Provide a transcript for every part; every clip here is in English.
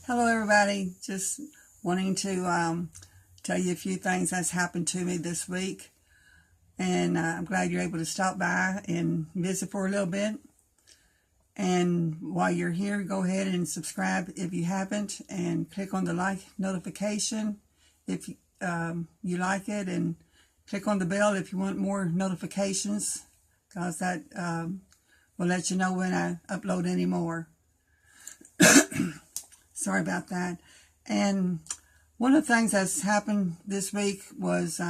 Hello, everybody. Just wanting to tell you a few things that's happened to me this week. And I'm glad you're able to stop by and visit for a little bit. And while you're here, go ahead and subscribe if you haven't, and click on the like notification if you like it, and click on the bell if you want more notifications, because that will let you know when I upload any more. Sorry about that. And one of the things that's happened this week was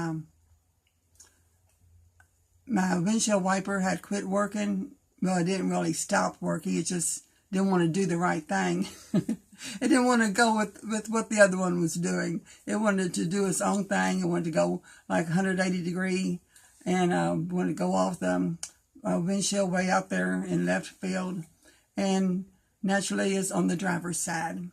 my windshield wiper had quit working. Well, it didn't really stop working. It just didn't want to do the right thing. It didn't want to go with what the other one was doing. It wanted to do its own thing. It wanted to go like 180 degree and wanted to go off the windshield way out there in left field. And naturally, it's on the driver's side.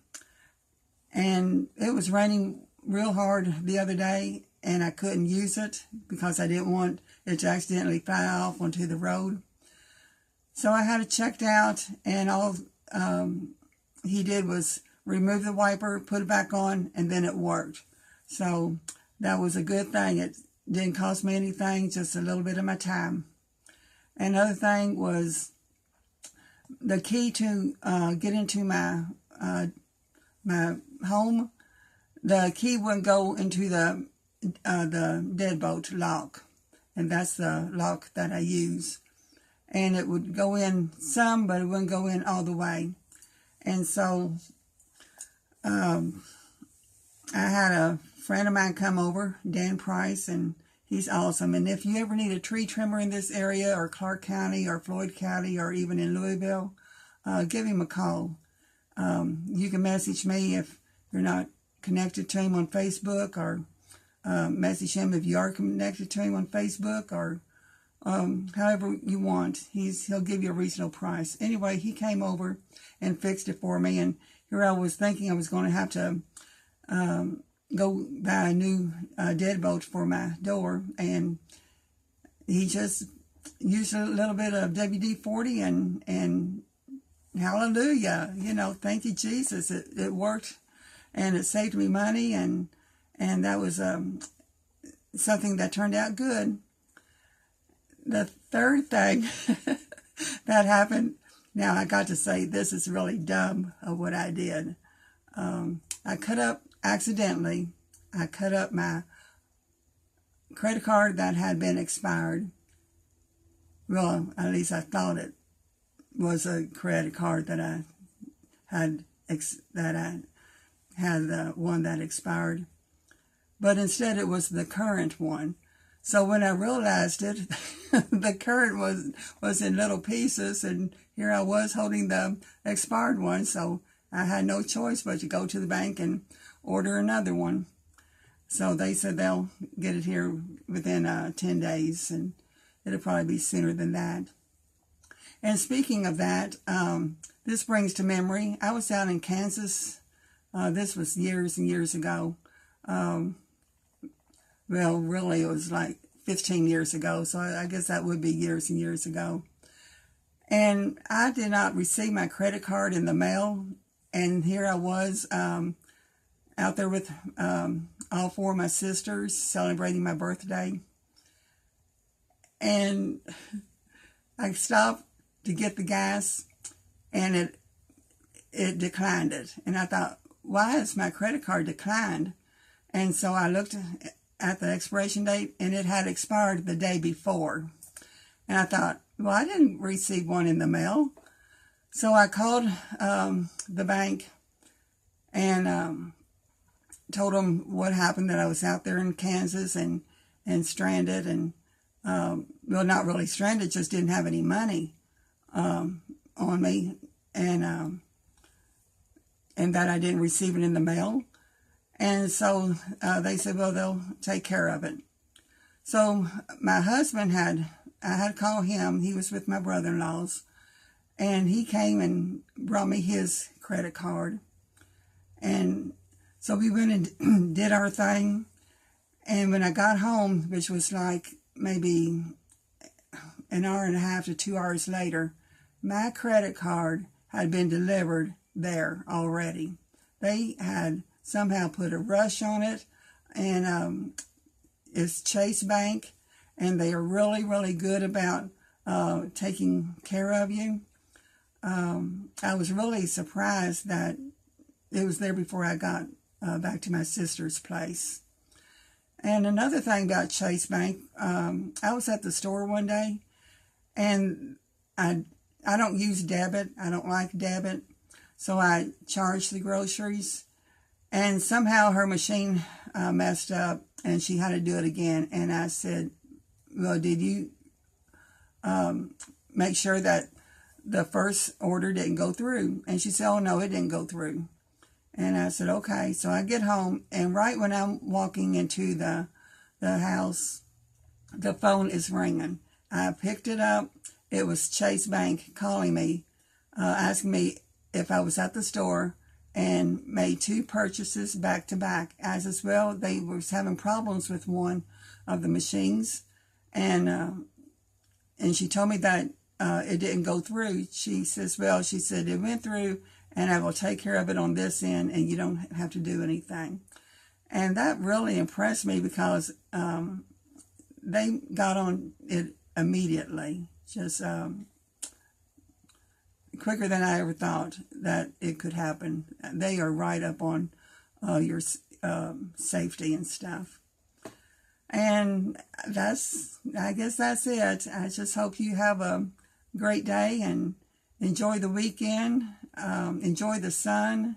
And it was raining real hard the other day, and I couldn't use it because I didn't want it to accidentally fly off onto the road. So I had it checked out, and all he did was remove the wiper, put it back on, and then it worked. So that was a good thing. It didn't cost me anything, just a little bit of my time. Another thing was the key to get into my home. The key wouldn't go into the deadbolt lock, and that's the lock that I use. And it would go in some, but it wouldn't go in all the way. And so I had a friend of mine come over, Dan Price, and he's awesome. And if you ever need a tree trimmer in this area, or Clark County, or Floyd County, or even in Louisville, give him a call. You can message me if you're not connected to him on Facebook, or message him if you are connected to him on Facebook, or however you want. He'll give you a reasonable price. Anyway, he came over and fixed it for me, and here I was thinking I was going to have to go buy a new deadbolt for my door, and he just used a little bit of WD-40 and hallelujah, thank you, Jesus. It worked, and it saved me money, and that was something that turned out good. The third thing that happened, now I got to say this is really dumb of what I did. Accidentally, I cut up my credit card that had been expired. Well, at least I thought it was a credit card that I had, the one that expired, but instead it was the current one. So when I realized it, the current was in little pieces, and here I was holding the expired one. So I had no choice but to go to the bank and order another one. So they said they'll get it here within 10 days, and it'll probably be sooner than that. And speaking of that, this brings to memory, I was down in Kansas. This was years and years ago. Well, really, it was like 15 years ago, so I guess that would be years and years ago. And I did not receive my credit card in the mail, and here I was out there with all four of my sisters celebrating my birthday. And I stopped to get the gas, and it declined it. And I thought, why is my credit card declined? And so I looked at the expiration date, and it had expired the day before. And I thought, well, I didn't receive one in the mail. So I called the bank and told them what happened, that I was out there in Kansas and stranded, and well, not really stranded, just didn't have any money on me, and that I didn't receive it in the mail. And so they said, well, they'll take care of it. So my husband I had called him. He was with my brother-in-law's, and he came and brought me his credit card. And so we went and did our thing. And when I got home, which was like maybe an hour and a half to 2 hours later, my credit card had been delivered there already. they had somehow put a rush on it, and it's Chase Bank, and they are really, really good about taking care of you. I was really surprised that it was there before I got back to my sister's place. And another thing about Chase Bank, I was at the store one day, and I don't use debit. I don't like debit. So I charged the groceries, and somehow her machine messed up, and she had to do it again. And I said, well, did you make sure that the first order didn't go through? And she said, oh, no, it didn't go through. And I said, okay. So I get home, and right when I'm walking into the house, the phone is ringing. I picked it up. It was Chase Bank calling me, asking me if I was at the store, and made 2 purchases back to back. As well, they was having problems with one of the machines, and she told me that it didn't go through. She says, well, she said it went through, and I will take care of it on this end, and you don't have to do anything. And that really impressed me, because they got on it immediately, just quicker than I ever thought that it could happen. They are right up on your safety and stuff. And I guess that's it. I just hope you have a great day and enjoy the weekend, enjoy the sun,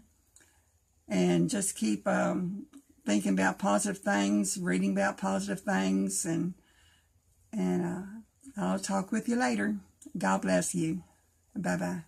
and just keep thinking about positive things, reading about positive things, and I'll talk with you later. God bless you. Bye-bye.